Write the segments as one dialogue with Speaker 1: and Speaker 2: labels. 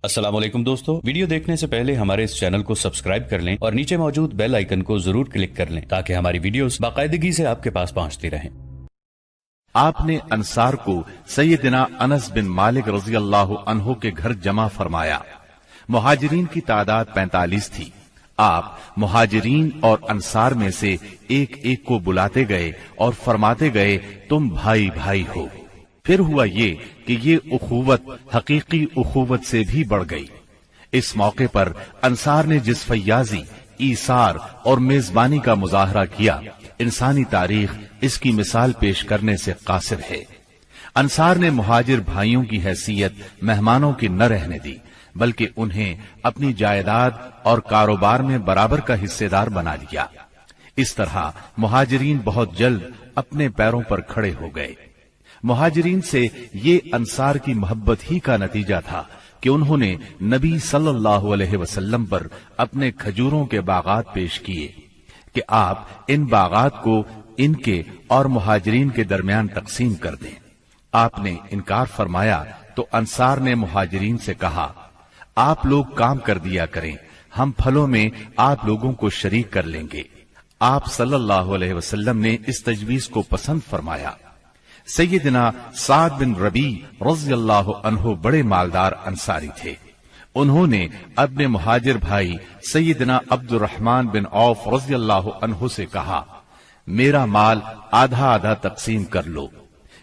Speaker 1: السلام علیکم دوستو، ویڈیو دیکھنے سے پہلے ہمارے اس چینل کو سبسکرائب کر لیں اور نیچے موجود بیل آئیکن کو ضرور کلک کر لیں تاکہ ہماری ویڈیوز باقاعدگی سے آپ کے پاس پہنچتی رہیں۔
Speaker 2: آپ نے انصار کو سیدنا انس بن مالک رضی اللہ عنہ کے گھر جمع فرمایا۔ مہاجرین کی تعداد 45 تھی۔ آپ مہاجرین اور انصار میں سے ایک ایک کو بلاتے گئے اور فرماتے گئے تم بھائی بھائی ہو۔ پھر ہوا یہ کہ یہ اخوت حقیقی اخوت سے بھی بڑھ گئی۔ اس موقع پر انصار نے جس فیاضی، ایثار اور میزبانی کا مظاہرہ کیا، انسانی تاریخ اس کی مثال پیش کرنے سے قاصر ہے۔ انصار نے مہاجر بھائیوں کی حیثیت مہمانوں کی نہ رہنے دی، بلکہ انہیں اپنی جائیداد اور کاروبار میں برابر کا حصے دار بنا لیا۔ اس طرح مہاجرین بہت جلد اپنے پیروں پر کھڑے ہو گئے۔ مہاجرین سے یہ انصار کی محبت ہی کا نتیجہ تھا کہ انہوں نے نبی صلی اللہ علیہ وسلم پر اپنے کھجوروں کے باغات پیش کیے کہ آپ ان باغات کو ان کے اور مہاجرین کے درمیان تقسیم کر دیں۔ آپ نے انکار فرمایا تو انصار نے مہاجرین سے کہا، آپ لوگ کام کر دیا کریں، ہم پھلوں میں آپ لوگوں کو شریک کر لیں گے۔ آپ صلی اللہ علیہ وسلم نے اس تجویز کو پسند فرمایا۔ سیدنا سعد بن ربیع رضی اللہ عنہ بڑے مالدار انصاری تھے۔ انہوں نے اپنے مہاجر بھائی سیدنا عبد الرحمن بن عوف رضی اللہ عنہ سے کہا، میرا مال آدھا آدھا تقسیم کر لو،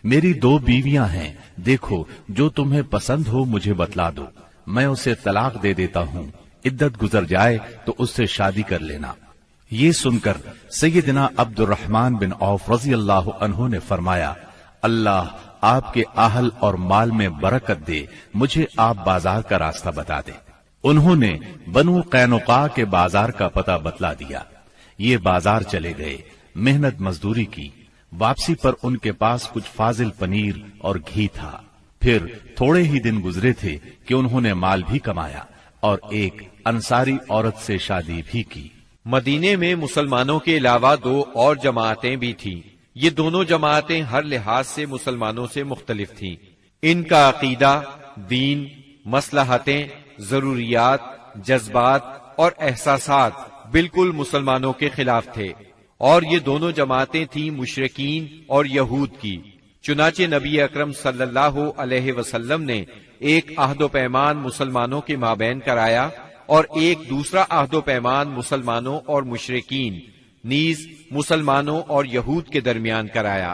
Speaker 2: میری 2 بیویاں ہیں، دیکھو جو تمہیں پسند ہو مجھے بتلا دو، میں اسے طلاق دے دیتا ہوں، عدت گزر جائے تو اس سے شادی کر لینا۔ یہ سن کر سیدنا عبد الرحمن بن عوف رضی اللہ عنہ نے فرمایا، اللہ آپ کے اہل اور مال میں برکت دے، مجھے آپ بازار کا راستہ بتا دیں۔ انہوں نے بنو قینقاع کے بازار کا پتہ بتلا دیا۔ یہ بازار چلے گئے، محنت مزدوری کی، واپسی پر ان کے پاس کچھ فاضل پنیر اور گھی تھا۔ پھر تھوڑے ہی دن گزرے تھے کہ انہوں نے مال بھی کمایا اور ایک انصاری عورت سے شادی بھی کی۔
Speaker 3: مدینے میں مسلمانوں کے علاوہ 2 اور جماعتیں بھی تھیں۔ یہ دونوں جماعتیں ہر لحاظ سے مسلمانوں سے مختلف تھیں۔ ان کا عقیدہ، دین، مصلحتیں، ضروریات، جذبات اور احساسات بالکل مسلمانوں کے خلاف تھے، اور یہ دونوں جماعتیں تھیں مشرکین اور یہود کی۔ چنانچہ نبی اکرم صلی اللہ علیہ وسلم نے ایک عہد و پیمان مسلمانوں کے مابین کرایا اور ایک دوسرا عہد و پیمان مسلمانوں اور مشرکین نیز مسلمانوں اور یہود کے درمیان کرایا،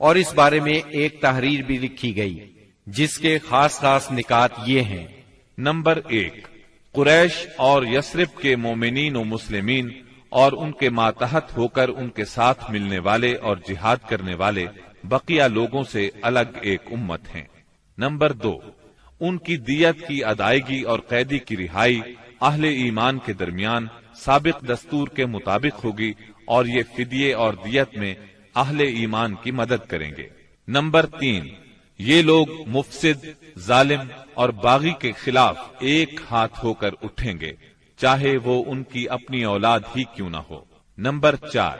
Speaker 3: اور اس بارے میں ایک تحریر بھی لکھی گئی جس کے خاص خاص نکات یہ ہیں۔
Speaker 4: نمبر 1، قریش اور یثرب کے مومنین و مسلمین اور ان کے ماتحت ہو کر ان کے ساتھ ملنے والے اور جہاد کرنے والے بقیہ لوگوں سے الگ ایک امت ہیں۔ نمبر 2، ان کی دیت کی ادائیگی اور قیدی کی رہائی اہل ایمان کے درمیان سابق دستور کے مطابق ہوگی، اور یہ فدیے اور دیت میں اہل ایمان کی مدد کریں گے۔ نمبر 3، یہ لوگ مفسد، ظالم اور باغی کے خلاف ایک ہاتھ ہو کر اٹھیں گے، چاہے وہ ان کی اپنی اولاد ہی کیوں نہ ہو۔ نمبر 4،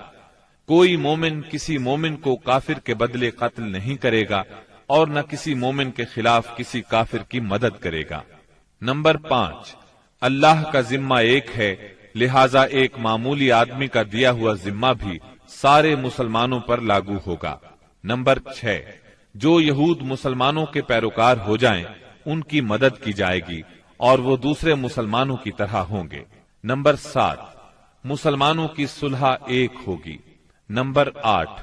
Speaker 4: کوئی مومن کسی مومن کو کافر کے بدلے قتل نہیں کرے گا اور نہ کسی مومن کے خلاف کسی کافر کی مدد کرے گا۔ نمبر 5، اللہ کا ذمہ ایک ہے، لہذا ایک معمولی آدمی کا دیا ہوا ذمہ بھی سارے مسلمانوں پر لاگو ہوگا۔ نمبر 6، جو یہود مسلمانوں کے پیروکار ہو جائیں ان کی مدد کی جائے گی اور وہ دوسرے مسلمانوں کی طرح ہوں گے۔ نمبر 7، مسلمانوں کی صلح ایک ہوگی۔ نمبر 8،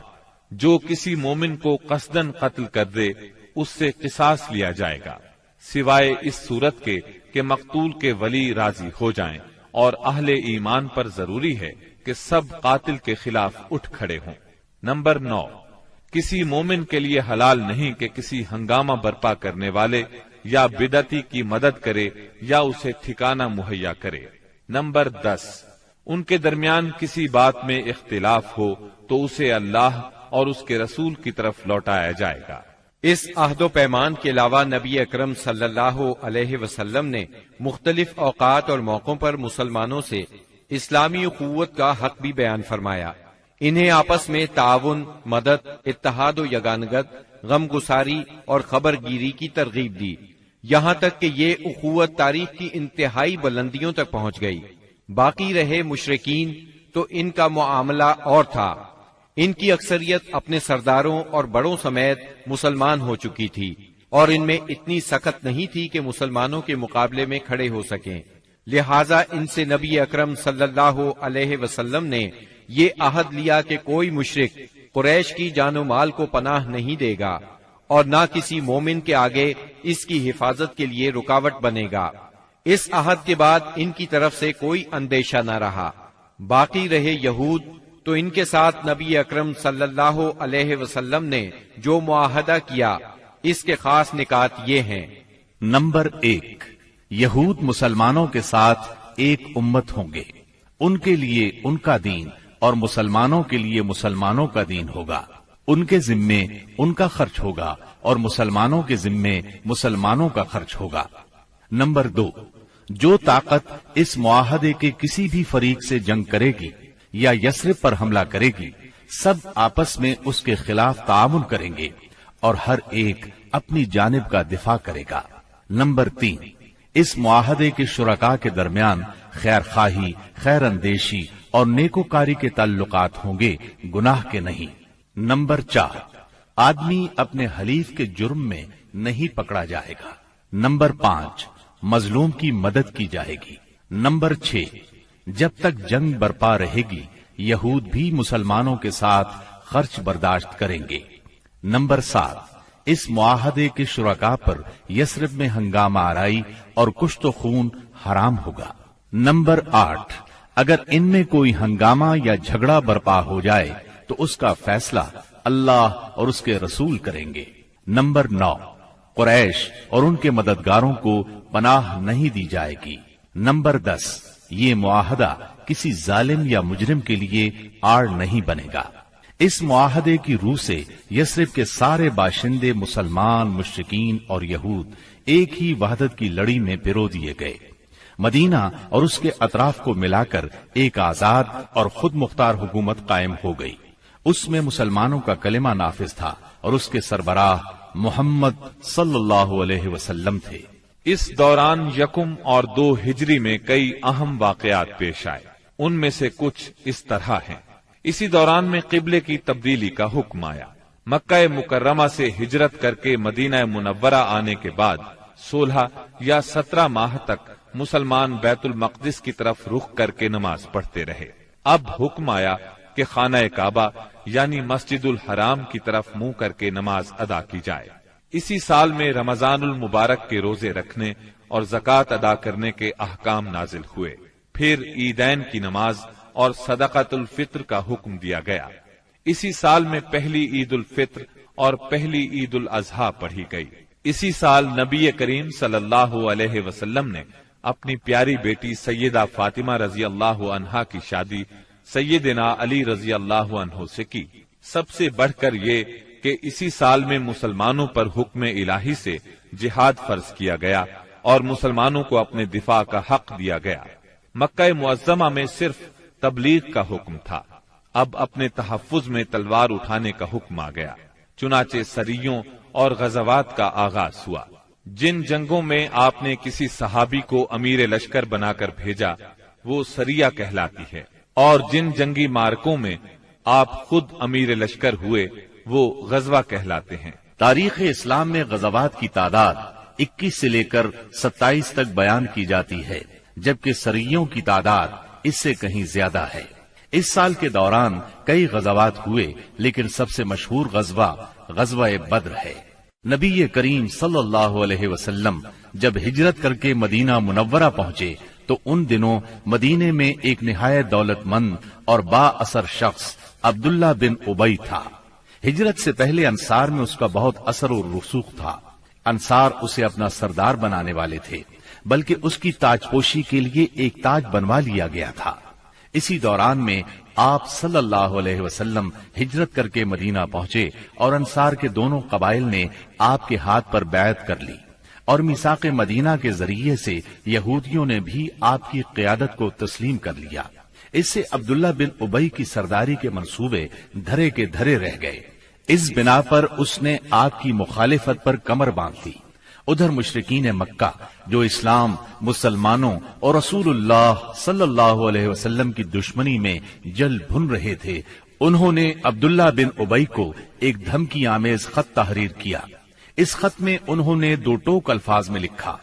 Speaker 4: جو کسی مومن کو قصدن قتل کر دے اس سے قصاص لیا جائے گا، سوائے اس صورت کے کہ مقتول کے ولی راضی ہو جائیں، اور اہل ایمان پر ضروری ہے کہ سب قاتل کے خلاف اٹھ کھڑے ہوں۔ نمبر 9، کسی مومن کے لیے حلال نہیں کہ کسی ہنگامہ برپا کرنے والے یا بدعتی کی مدد کرے یا اسے ٹھکانہ مہیا کرے۔ نمبر 10، ان کے درمیان کسی بات میں اختلاف ہو تو اسے اللہ اور اس کے رسول کی طرف لوٹایا جائے گا۔
Speaker 3: اس عہد و پیمان کے علاوہ نبی اکرم صلی اللہ علیہ وسلم نے مختلف اوقات اور موقعوں پر مسلمانوں سے اسلامی اخوت کا حق بھی بیان فرمایا۔ انہیں آپس میں تعاون، مدد، اتحاد و یگانگت، غم گساری اور خبر گیری کی ترغیب دی۔ یہاں تک کہ یہ اخوت تاریخ کی انتہائی بلندیوں تک پہنچ گئی۔ باقی رہے مشرکین تو ان کا معاملہ اور تھا۔ ان کی اکثریت اپنے سرداروں اور بڑوں سمیت مسلمان ہو چکی تھی، اور ان میں اتنی سخت نہیں تھی کہ مسلمانوں کے مقابلے میں کھڑے ہو سکیں۔ لہٰذا ان سے نبی اکرم صلی اللہ علیہ وسلم نے یہ عہد لیا کہ کوئی مشرک قریش کی جان و مال کو پناہ نہیں دے گا، اور نہ کسی مومن کے آگے اس کی حفاظت کے لیے رکاوٹ بنے گا۔ اس عہد کے بعد ان کی طرف سے کوئی اندیشہ نہ رہا۔ باقی رہے یہود، تو ان کے ساتھ نبی اکرم صلی اللہ علیہ وسلم نے جو معاہدہ کیا، اس کے خاص نکات یہ ہیں۔
Speaker 2: نمبر 1، یہود مسلمانوں کے ساتھ ایک امت ہوں گے۔ ان کے لیے ان کا دین اور مسلمانوں کے لیے مسلمانوں کا دین ہوگا۔ ان کے ذمے ان کا خرچ ہوگا اور مسلمانوں کے ذمے مسلمانوں کا خرچ ہوگا۔ نمبر 2، جو طاقت اس معاہدے کے کسی بھی فریق سے جنگ کرے گی یا یثرب پر حملہ کرے گی، سب آپس میں اس کے خلاف تعاون کریں گے اور ہر ایک اپنی جانب کا دفاع کرے گا۔ نمبر 3، اس معاہدے کے شرکاء کے درمیان خیر خواہی، خیر اندیشی اور نیکوکاری کے تعلقات ہوں گے، گناہ کے نہیں۔ نمبر 4، آدمی اپنے حلیف کے جرم میں نہیں پکڑا جائے گا۔ نمبر 5، مظلوم کی مدد کی جائے گی۔ نمبر 6، جب تک جنگ برپا رہے گی یہود بھی مسلمانوں کے ساتھ خرچ برداشت کریں گے۔ نمبر 7، اس معاہدے کے شرکاء پر یثرب میں ہنگامہ آرائی اور کشت و خون حرام ہوگا۔ نمبر 8، اگر ان میں کوئی ہنگامہ یا جھگڑا برپا ہو جائے تو اس کا فیصلہ اللہ اور اس کے رسول کریں گے۔ نمبر 9، قریش اور ان کے مددگاروں کو پناہ نہیں دی جائے گی۔ نمبر 10، یہ معاہدہ کسی ظالم یا مجرم کے لیے آڑ نہیں بنے گا۔ اس معاہدے کی روح سے یثرب کے سارے باشندے مسلمان، مشرکین اور یہود ایک ہی وحدت کی لڑی میں پرو دیے گئے۔ مدینہ اور اس کے اطراف کو ملا کر ایک آزاد اور خود مختار حکومت قائم ہو گئی۔ اس میں مسلمانوں کا کلمہ نافذ تھا اور اس کے سربراہ محمد صلی اللہ علیہ وسلم تھے۔
Speaker 4: اس دوران 1 اور 2 ہجری میں کئی اہم واقعات پیش آئے۔ ان میں سے کچھ اس طرح ہیں۔ اسی دوران میں قبلے کی تبدیلی کا حکم آیا۔ مکہ مکرمہ سے ہجرت کر کے مدینہ منورہ آنے کے بعد 16 یا 17 ماہ تک مسلمان بیت المقدس کی طرف رخ کر کے نماز پڑھتے رہے۔ اب حکم آیا کہ خانہ کعبہ یعنی مسجد الحرام کی طرف منہ کر کے نماز ادا کی جائے۔ اسی سال میں رمضان المبارک کے روزے رکھنے اور زکوٰۃ ادا کرنے کے احکام نازل ہوئے۔ پھر عیدین کی نماز اور صدقۃ الفطر کا حکم دیا گیا۔ اسی سال میں پہلی عید الفطر اور پہلی عید الاضحیٰ پڑھی گئی۔ اسی سال نبی کریم صلی اللہ علیہ وسلم نے اپنی پیاری بیٹی سیدہ فاطمہ رضی اللہ عنہا کی شادی سیدنا علی رضی اللہ عنہ سے کی۔ سب سے بڑھ کر یہ کہ اسی سال میں مسلمانوں پر حکم الہی سے جہاد فرض کیا گیا اور مسلمانوں کو اپنے دفاع کا حق دیا گیا۔ مکہ معظمہ میں صرف تبلیغ کا حکم تھا، اب اپنے تحفظ میں تلوار اٹھانے کا حکم آ گیا۔ چنانچہ سریوں اور غزوات کا آغاز ہوا۔ جن جنگوں میں آپ نے کسی صحابی کو امیر لشکر بنا کر بھیجا وہ سریہ کہلاتی ہے، اور جن جنگی مارکوں میں آپ خود امیر لشکر ہوئے وہ غزوہ کہلاتے ہیں۔
Speaker 2: تاریخ اسلام میں غزوات کی تعداد 21 سے لے کر 27 تک بیان کی جاتی ہے، جبکہ سریوں کی تعداد اس سے کہیں زیادہ ہے۔ اس سال کے دوران کئی غزوات ہوئے، لیکن سب سے مشہور غزوہ بدر ہے۔ نبی کریم صلی اللہ علیہ وسلم جب ہجرت کر کے مدینہ منورہ پہنچے تو ان دنوں مدینے میں ایک نہایت دولت مند اور با اثر شخص عبداللہ بن ابی تھا۔ ہجرت سے پہلے انصار میں اس کا بہت اثر و رسوخ تھا۔ انصار اسے اپنا سردار بنانے والے تھے، بلکہ اس کی تاج پوشی کے لیے ایک تاج بنوا لیا گیا تھا۔ اسی دوران میں آپ صلی اللہ علیہ وسلم ہجرت کر کے مدینہ پہنچے اور انصار کے دونوں قبائل نے آپ کے ہاتھ پر بیعت کر لی، اور میثاق مدینہ کے ذریعے سے یہودیوں نے بھی آپ کی قیادت کو تسلیم کر لیا۔ اس سے عبداللہ بن ابی کی سرداری کے منصوبے دھرے کے دھرے رہ گئے۔ اس بنا پر اس نے آپ کی مخالفت پر کمر باندھ دی ادھر مشرکین مکہ جو اسلام، مسلمانوں اور رسول اللہ صلی اللہ علیہ وسلم کی دشمنی میں جل بھن رہے تھے، انہوں نے عبداللہ بن ابی کو ایک دھمکی آمیز خط تحریر کیا۔ اس خط میں انہوں نے 2 ٹوک الفاظ میں لکھا: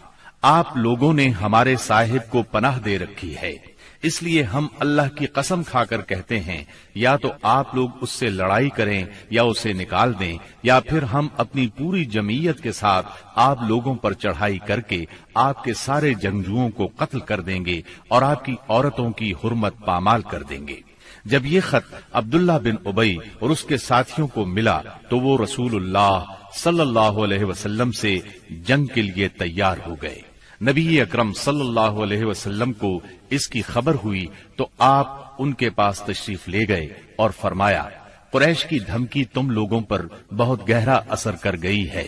Speaker 2: آپ لوگوں نے ہمارے صاحب کو پناہ دے رکھی ہے، اس لیے ہم اللہ کی قسم کھا کر کہتے ہیں یا تو آپ لوگ اس سے لڑائی کریں یا اسے نکال دیں، یا پھر ہم اپنی پوری جمعیت کے ساتھ آپ لوگوں پر چڑھائی کر کے آپ کے سارے جنگجوؤں کو قتل کر دیں گے اور آپ کی عورتوں کی حرمت پامال کر دیں گے۔ جب یہ خط عبداللہ بن ابی اور اس کے ساتھیوں کو ملا تو وہ رسول اللہ صلی اللہ علیہ وسلم سے جنگ کے لیے تیار ہو گئے۔ نبی اکرم صلی اللہ علیہ وسلم کو اس کی خبر ہوئی تو آپ ان کے پاس تشریف لے گئے اور فرمایا: قریش کی دھمکی تم لوگوں پر بہت گہرا اثر کر گئی ہے،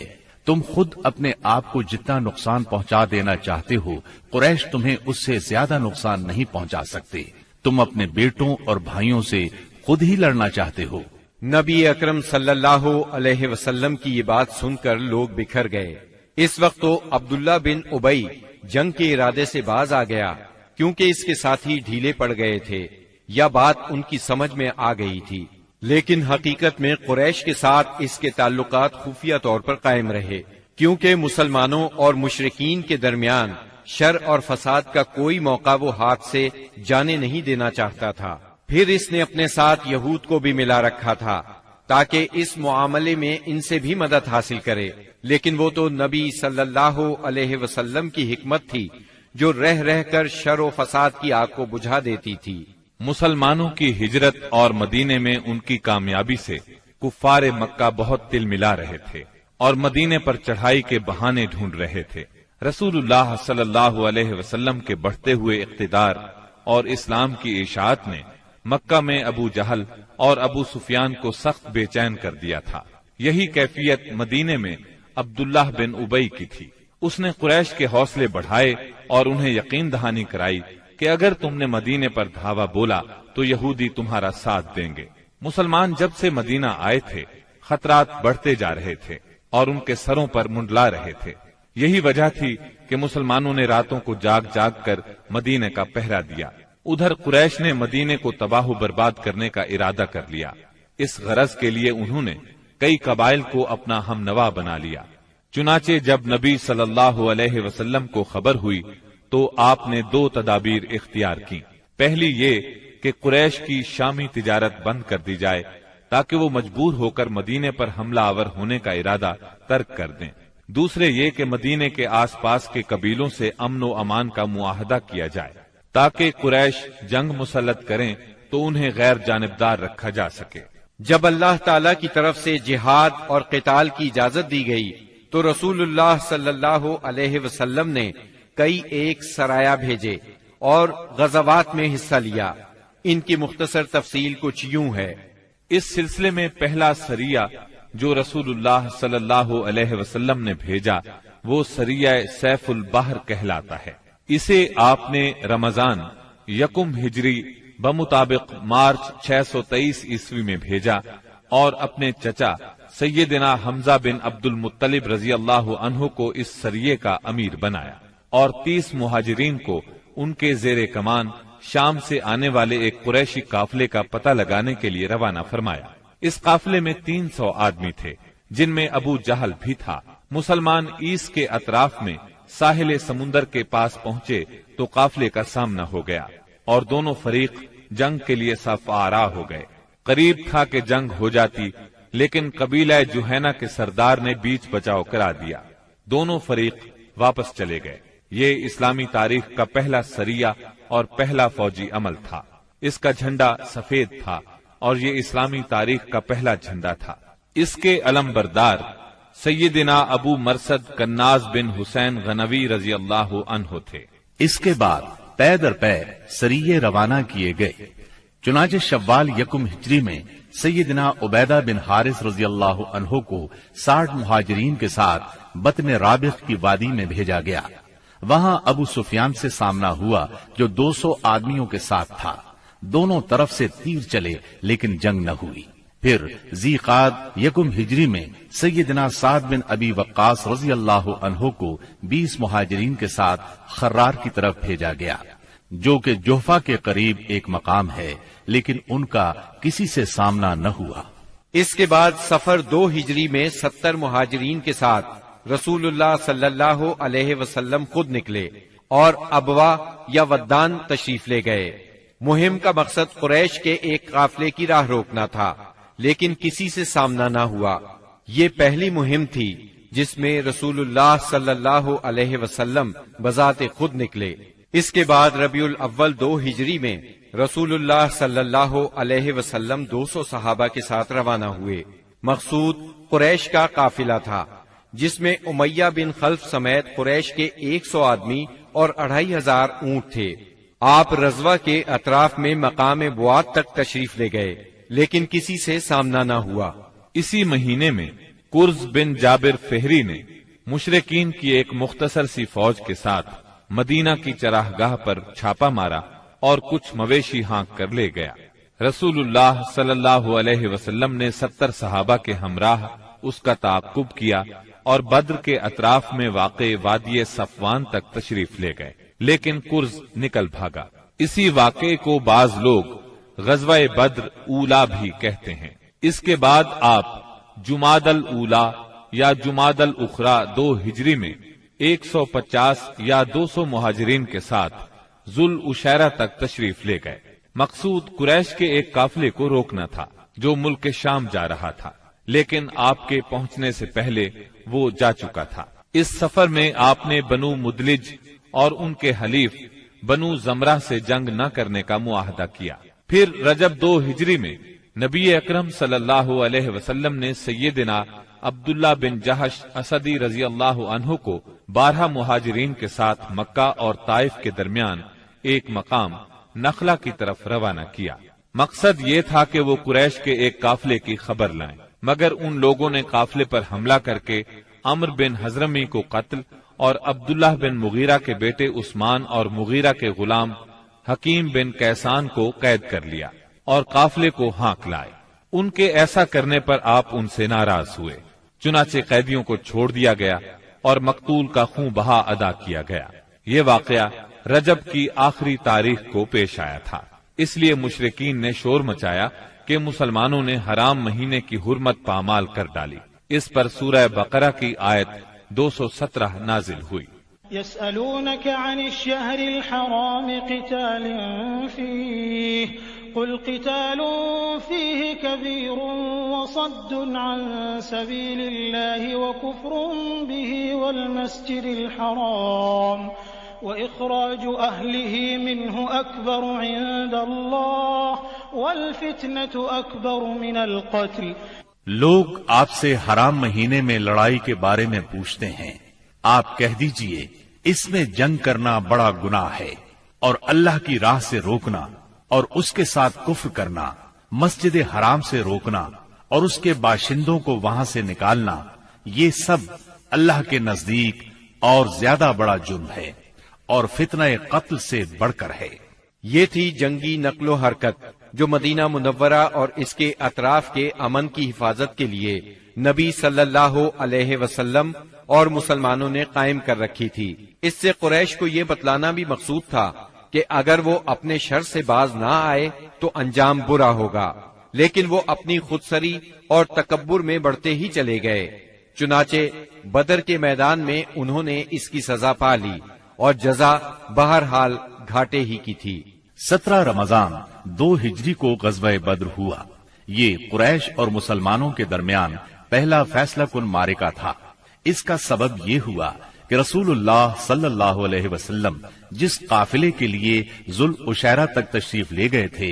Speaker 2: تم خود اپنے آپ کو جتنا نقصان پہنچا دینا چاہتے ہو، قریش تمہیں اس سے زیادہ نقصان نہیں پہنچا سکتے، تم اپنے بیٹوں اور بھائیوں سے خود ہی لڑنا چاہتے ہو۔
Speaker 3: نبی اکرم صلی اللہ علیہ وسلم کی یہ بات سن کر لوگ بکھر گئے۔ اس وقت تو عبداللہ بن ابی جنگ کے ارادے سے باز آ گیا، کیونکہ اس کے ساتھی ڈھیلے پڑ گئے تھے یا بات ان کی سمجھ میں آ گئی تھی، لیکن حقیقت میں قریش کے ساتھ اس کے تعلقات خفیہ طور پر قائم رہے، کیونکہ مسلمانوں اور مشرکین کے درمیان شر اور فساد کا کوئی موقع وہ ہاتھ سے جانے نہیں دینا چاہتا تھا۔ پھر اس نے اپنے ساتھ یہود کو بھی ملا رکھا تھا تاکہ اس معاملے میں ان سے بھی مدد حاصل کرے، لیکن وہ تو نبی صلی اللہ علیہ وسلم کی حکمت تھی جو رہ رہ کر شر و فساد کی آگ کو بجھا دیتی تھی۔
Speaker 4: مسلمانوں کی ہجرت اور مدینے میں ان کی کامیابی سے کفار مکہ بہت تل ملا رہے تھے اور مدینے پر چڑھائی کے بہانے ڈھونڈ رہے تھے۔ رسول اللہ صلی اللہ علیہ وسلم کے بڑھتے ہوئے اقتدار اور اسلام کی اشاعت نے مکہ میں ابو جہل اور ابو سفیان کو سخت بے چین کر دیا تھا۔ یہی کیفیت مدینے میں عبداللہ بن ابی کی تھی۔ اس نے قریش کے حوصلے بڑھائے اور انہیں یقین دہانی کرائی کہ اگر تم نے مدینے پر دھاوا بولا تو یہودی تمہارا ساتھ دیں گے۔ مسلمان جب سے مدینہ آئے تھے خطرات بڑھتے جا رہے تھے اور ان کے سروں پر منڈلا رہے تھے۔ یہی وجہ تھی کہ مسلمانوں نے راتوں کو جاگ جاگ کر مدینے کا پہرا دیا۔ ادھر قریش نے مدینے کو تباہ و برباد کرنے کا ارادہ کر لیا۔ اس غرض کے لیے انہوں نے کئی قبائل کو اپنا ہم نوا بنا لیا۔ چنانچہ جب نبی صلی اللہ علیہ وسلم کو خبر ہوئی تو آپ نے 2 تدابیر اختیار کی۔ پہلی یہ کہ قریش کی شامی تجارت بند کر دی جائے تاکہ وہ مجبور ہو کر مدینے پر حملہ آور ہونے کا ارادہ ترک کر دیں۔ دوسرے یہ کہ مدینے کے آس پاس کے قبیلوں سے امن و امان کا معاہدہ کیا جائے تاکہ قریش جنگ مسلط کریں تو انہیں غیر جانبدار رکھا جا سکے۔
Speaker 3: جب اللہ تعالی کی طرف سے جہاد اور قتال کی اجازت دی گئی تو رسول اللہ صلی اللہ علیہ وسلم نے کئی ایک سرایہ بھیجے اور غزوات میں حصہ لیا۔ ان کی مختصر تفصیل کچھ یوں ہے۔
Speaker 4: اس سلسلے میں پہلا سریہ جو رسول اللہ صلی اللہ علیہ وسلم نے بھیجا وہ سریہ سیف البحر کہلاتا ہے۔ اسے آپ نے رمضان 1 ہجری بمطابق مارچ 623 عیسوی میں بھیجا اور اپنے چچا سیدنا حمزہ بن عبد المطلب رضی اللہ عنہ کو اس سریے کا امیر بنایا اور 30 مہاجرین کو ان کے زیر کمان شام سے آنے والے ایک قریشی قافلے کا پتہ لگانے کے لیے روانہ فرمایا۔ اس قافلے میں 300 آدمی تھے جن میں ابو جہل بھی تھا۔ مسلمان ایس کے اطراف میں ساحل سمندر کے پاس پہنچے تو قافلے کا سامنا ہو گیا اور دونوں فریق جنگ کے لیے صف آرا ہو گئے۔ قریب تھا کہ جنگ ہو جاتی لیکن قبیلہ جوہینہ کے سردار نے بیچ بچاؤ کرا دیا۔ دونوں فریق واپس چلے گئے۔ یہ اسلامی تاریخ کا پہلا سریہ اور پہلا فوجی عمل تھا۔ اس کا جھنڈا سفید تھا اور یہ اسلامی تاریخ کا پہلا جھنڈا تھا۔ اس کے علم بردار سیدنا ابو مرصد کناز بن حسین غنوی رضی اللہ عنہ تھے۔
Speaker 2: اس کے بعد پے در پے سریے روانہ کیے گئے۔ چنانچہ شوال 1 ہجری میں سیدنا عبیدہ بن حارث رضی اللہ عنہ کو 60 مہاجرین کے ساتھ بطن رابغ کی وادی میں بھیجا گیا۔ وہاں ابو سفیان سے سامنا ہوا جو 200 آدمیوں کے ساتھ تھا۔ دونوں طرف سے تیر چلے لیکن جنگ نہ ہوئی۔ پھر ذیقعد یکم ہجری میں سیدنا سعد بن ابی وقاص رضی اللہ عنہ کو 20 مہاجرین کے ساتھ خرار کی طرف بھیجا گیا، جو کہ جوفا کے قریب ایک مقام ہے، لیکن ان کا کسی سے سامنا نہ ہوا۔
Speaker 3: اس کے بعد سفر 2 ہجری میں 70 مہاجرین کے ساتھ رسول اللہ صلی اللہ علیہ وسلم خود نکلے اور ابوا یا ودان تشریف لے گئے۔ مہم کا مقصد قریش کے ایک قافلے کی راہ روکنا تھا، لیکن کسی سے سامنا نہ ہوا۔ یہ پہلی مہم تھی جس میں رسول اللہ صلی اللہ علیہ وسلم بذات خود نکلے۔ اس کے بعد ربیع الاول 2 ہجری میں رسول اللہ صلی اللہ علیہ وسلم 200 صحابہ کے ساتھ روانہ ہوئے۔ مقصود قریش کا قافلہ تھا، جس میں امیہ بن خلف سمیت قریش کے 100 آدمی اور 2500 اونٹ تھے۔ آپ رضوہ کے اطراف میں مقام بواد تک تشریف لے گئے، لیکن کسی سے سامنا نہ ہوا۔
Speaker 4: اسی مہینے میں کرز بن جابر فہری نے مشرکین کی ایک مختصر سی فوج کے ساتھ مدینہ کی چراگاہ پر چھاپا مارا اور کچھ مویشی ہانک کر لے گیا۔ رسول اللہ صلی اللہ علیہ وسلم نے 70 صحابہ کے ہمراہ اس کا تعاقب کیا اور بدر کے اطراف میں واقع وادی صفوان تک تشریف لے گئے، لیکن کرز نکل بھاگا۔ اسی واقعے کو بعض لوگ غزوہ بدر اولا بھی کہتے ہیں۔ اس کے بعد آپ جمادی الاولا یا جمادی الاخری 2 ہجری میں 150 یا 200 مہاجرین کے ساتھ ذوالعشیرہ تک تشریف لے گئے۔ مقصود قریش کے ایک قافلے کو روکنا تھا جو ملک شام جا رہا تھا، لیکن آپ کے پہنچنے سے پہلے وہ جا چکا تھا۔ اس سفر میں آپ نے بنو مدلج اور ان کے حلیف بنو زمرہ سے جنگ نہ کرنے کا معاہدہ کیا۔ پھر رجب 2 ہجری میں نبی اکرم صلی اللہ علیہ وسلم نے سیدنا عبداللہ بن جہش اسدی رضی اللہ عنہ کو 12 مہاجرین کے ساتھ مکہ اور طائف کے درمیان ایک مقام نخلہ کی طرف روانہ کیا۔ مقصد یہ تھا کہ وہ قریش کے ایک قافلے کی خبر لائیں، مگر ان لوگوں نے قافلے پر حملہ کر کے عمر بن حضرمی کو قتل اور عبداللہ بن مغیرہ کے بیٹے عثمان اور مغیرہ کے غلام حکیم بن کیسان کو قید کر لیا اور قافلے کو ہانک لائے۔ ان کے ایسا کرنے پر آپ ان سے ناراض ہوئے، چنانچہ قیدیوں کو چھوڑ دیا گیا اور مقتول کا خون بہا ادا کیا گیا۔ یہ واقعہ رجب کی آخری تاریخ کو پیش آیا تھا، اس لیے مشرکین نے شور مچایا کہ مسلمانوں نے حرام مہینے کی حرمت پامال کر ڈالی۔ اس پر سورہ بقرہ کی آیت 217 نازل ہوئی۔
Speaker 5: يسألونك عن الشهر الحرام قتال فيه قل قتال فيه كبير وصد عن سبيل الله وكفر به والمسجد الحرام وإخراج أهله منه أكبر عند الله والفتنة أكبر من القتل۔
Speaker 2: لوگ آپ سے حرام مہینے میں لڑائی کے بارے میں پوچھتے ہیں، آپ کہہ دیجئے اس میں جنگ کرنا بڑا گناہ ہے، اور اللہ کی راہ سے روکنا اور اس کے ساتھ کفر کرنا، مسجد حرام سے روکنا اور اس کے باشندوں کو وہاں سے نکالنا، یہ سب اللہ کے نزدیک اور زیادہ بڑا جرم ہے اور فتنہ قتل سے بڑھ کر ہے۔
Speaker 3: یہ تھی جنگی نقل و حرکت جو مدینہ منورہ اور اس کے اطراف کے امن کی حفاظت کے لیے نبی صلی اللہ علیہ وسلم اور مسلمانوں نے قائم کر رکھی تھی۔ اس سے قریش کو یہ بتلانا بھی مقصود تھا کہ اگر وہ اپنے شر سے باز نہ آئے تو انجام برا ہوگا، لیکن وہ اپنی خودسری اور تکبر میں بڑھتے ہی چلے گئے۔ چنانچہ بدر کے میدان میں انہوں نے اس کی سزا پا لی اور جزا بہرحال گھاٹے ہی کی تھی۔
Speaker 2: 17 رمضان 2 ہجری کو غزوہ بدر ہوا۔ یہ قریش اور مسلمانوں کے درمیان پہلا فیصلہ کن معرکہ تھا۔ اس کا سبب یہ ہوا کہ رسول اللہ صلی اللہ علیہ وسلم جس قافلے کے لیے ذوالعشیرہ تک تشریف لے گئے تھے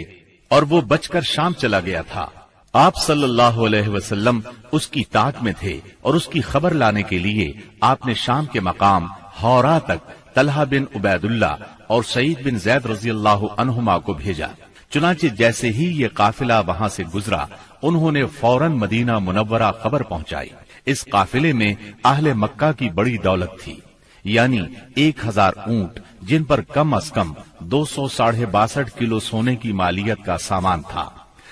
Speaker 2: اور وہ بچ کر شام چلا گیا تھا، آپ صلی اللہ علیہ وسلم اس کی طاق میں تھے اور اس کی خبر لانے کے لیے آپ نے شام کے مقام ہورا تک طلحہ بن عبید اللہ اور سعید بن زید رضی اللہ عنہما کو بھیجا۔ چنانچہ جیسے ہی یہ قافلہ وہاں سے گزرا، انہوں نے فوراً مدینہ منورہ خبر پہنچائی۔ اس قافلے میں اہل مکہ کی بڑی دولت تھی، یعنی 1000 اونٹ جن پر کم از کم 262 کلو سونے کی مالیت کا سامان تھا۔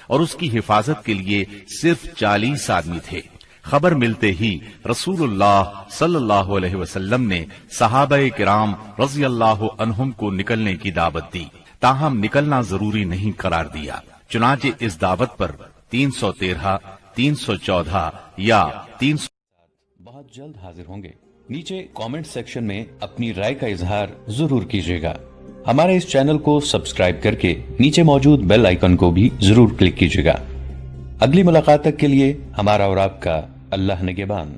Speaker 2: اور اس کی حفاظت کے لیے صرف 40 آدمی تھے۔ خبر ملتے ہی رسول اللہ صلی اللہ علیہ وسلم نے صحابہ کرام رضی اللہ عنہم کو نکلنے کی دعوت دی، تاہم نکلنا ضروری نہیں قرار دیا۔ چنانچہ اس دعوت پر 313، 314 یا 300
Speaker 1: بہت جلد حاضر ہوں گے۔ نیچے کامنٹ سیکشن میں اپنی رائے کا اظہار ضرور کیجیے گا۔ ہمارے اس چینل کو سبسکرائب کر کے نیچے موجود بیل آئیکن کو بھی ضرور کلک کیجیے گا۔ اگلی ملاقات تک کے لیے ہمارا اور آپ کا اللہ نگہبان۔